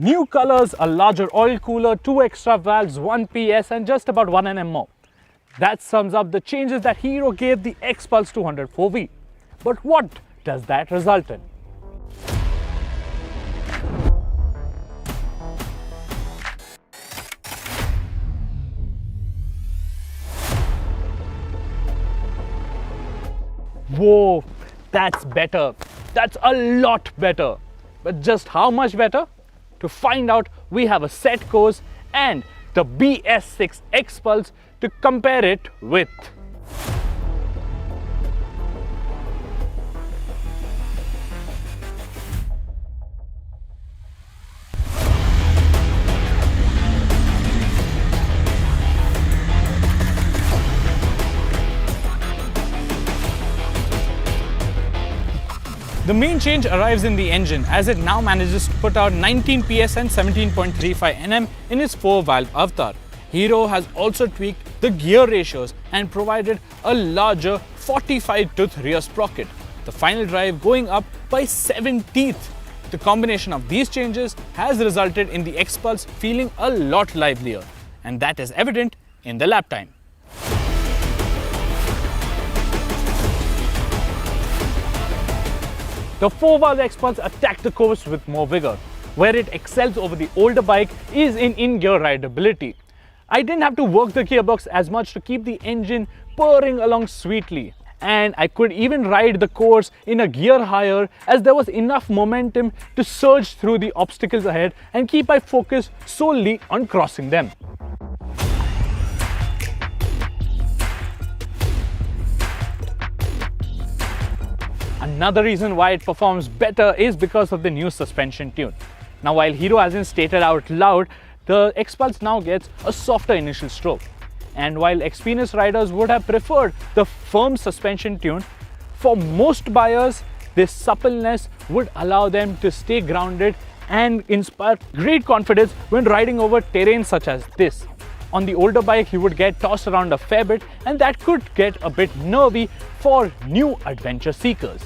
New colors, a larger oil cooler, 2 extra valves, 1 PS and just about 1 Nm more. That sums up the changes that Hero gave the XPulse 204V. But what does that result in? Whoa, that's better. That's a lot better. But just how much better? To find out, we have a set course and the BS6 XPulse to compare it with. The main change arrives in the engine as it now manages to put out 19 PS and 17.35 Nm in its 4-valve avatar. Hero has also tweaked the gear ratios and provided a larger 45-tooth rear sprocket, the final drive going up by 7 teeth. The combination of these changes has resulted in the XPulse feeling a lot livelier, and that is evident in the lap time. The 4-valve XPulse attacked the course with more vigor. Where it excels over the older bike is in gear rideability. I didn't have to work the gearbox as much to keep the engine purring along sweetly. And I could even ride the course in a gear higher as there was enough momentum to surge through the obstacles ahead and keep my focus solely on crossing them. Another reason why it performs better is because of the new suspension tune. Now, while Hero hasn't stated out loud, the XPulse now gets a softer initial stroke. And while experienced riders would have preferred the firm suspension tune, for most buyers, this suppleness would allow them to stay grounded and inspire great confidence when riding over terrain such as this. On the older bike, you would get tossed around a fair bit, and that could get a bit nervy for new adventure seekers.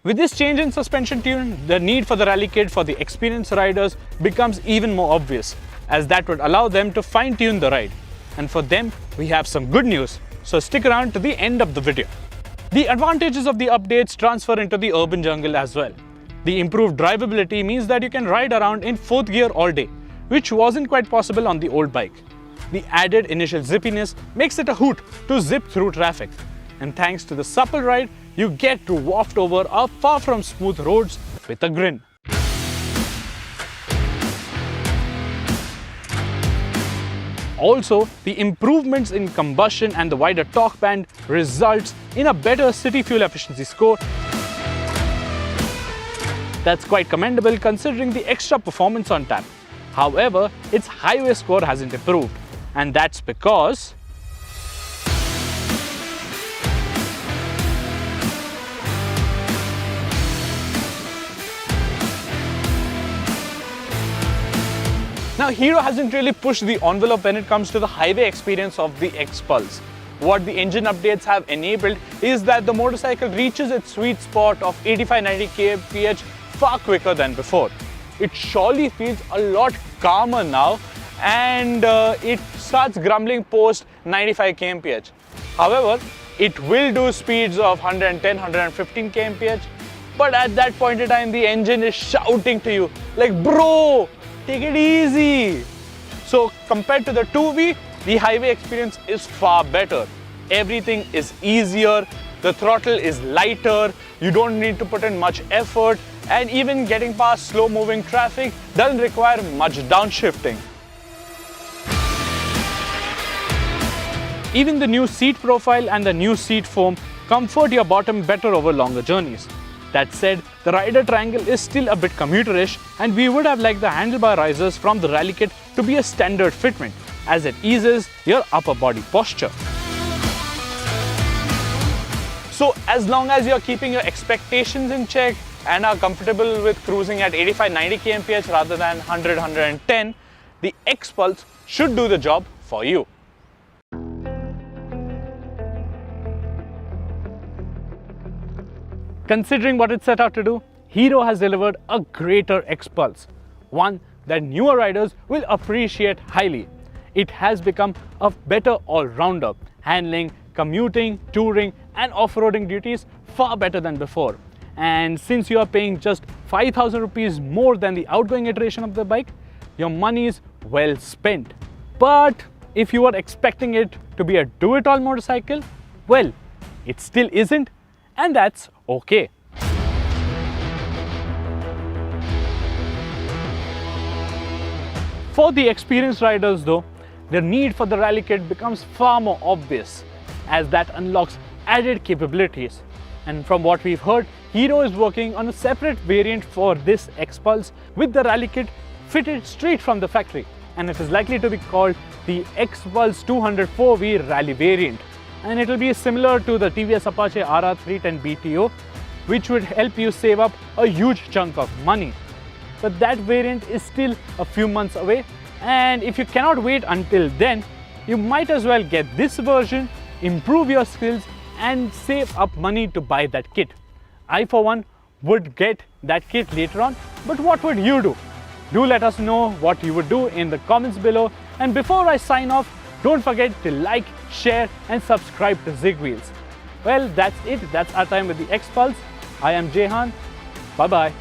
With this change in suspension tune, the need for the rally kit for the experienced riders becomes even more obvious, as that would allow them to fine-tune the ride. And for them, we have some good news, so stick around to the end of the video. The advantages of the updates transfer into the urban jungle as well. The improved drivability means that you can ride around in 4th gear all day, which wasn't quite possible on the old bike. The added initial zippiness makes it a hoot to zip through traffic. And thanks to the supple ride, you get to waft over our far from smooth roads with a grin. Also, the improvements in combustion and the wider torque band results in a better city fuel efficiency score. That's quite commendable considering the extra performance on tap. However, its highway score hasn't improved, and that's because now, Hero hasn't really pushed the envelope when it comes to the highway experience of the XPulse. What the engine updates have enabled is that the motorcycle reaches its sweet spot of 85-90 kmph far quicker than before. It surely feels a lot calmer now, and it starts grumbling post 95 kmph. However, it will do speeds of 110-115 kmph, but at that point in time, the engine is shouting to you like, bro, take it easy. So compared to the 2V, the highway experience is far better. Everything is easier, the throttle is lighter, you don't need to put in much effort, and even getting past slow moving traffic doesn't require much downshifting. Even the new seat profile and the new seat foam comfort your bottom better over longer journeys. That said, the rider triangle is still a bit commuterish, and we would have liked the handlebar risers from the rally kit to be a standard fitment, as it eases your upper body posture. So as long as you're keeping your expectations in check and are comfortable with cruising at 85-90 kmph rather than 100-110, the XPulse should do the job for you. Considering what it set out to do, Hero has delivered a greater XPulse, one that newer riders will appreciate highly. It has become a better all-rounder, handling commuting, touring and off-roading duties far better than before. And since you are paying just 5,000 rupees more than the outgoing iteration of the bike, your money is well spent. But if you were expecting it to be a do-it-all motorcycle, well, it still isn't, and that's okay. For the experienced riders though, the need for the rally kit becomes far more obvious, as that unlocks added capabilities. And from what we've heard, Hero is working on a separate variant for this XPulse with the rally kit fitted straight from the factory, and it is likely to be called the XPulse 204V Rally variant, and it will be similar to the TVS Apache RR310 BTO, which would help you save up a huge chunk of money. But that variant is still a few months away, and if you cannot wait until then, you might as well get this version, improve your skills and save up money to buy that kit. I for one would get that kit later on, but what would you do? Do let us know what you would do in the comments below, and before I sign off, don't forget to like, share and subscribe to Zig Wheels. Well, that's it. That's our time with the XPulse. I am Jehan. Bye bye.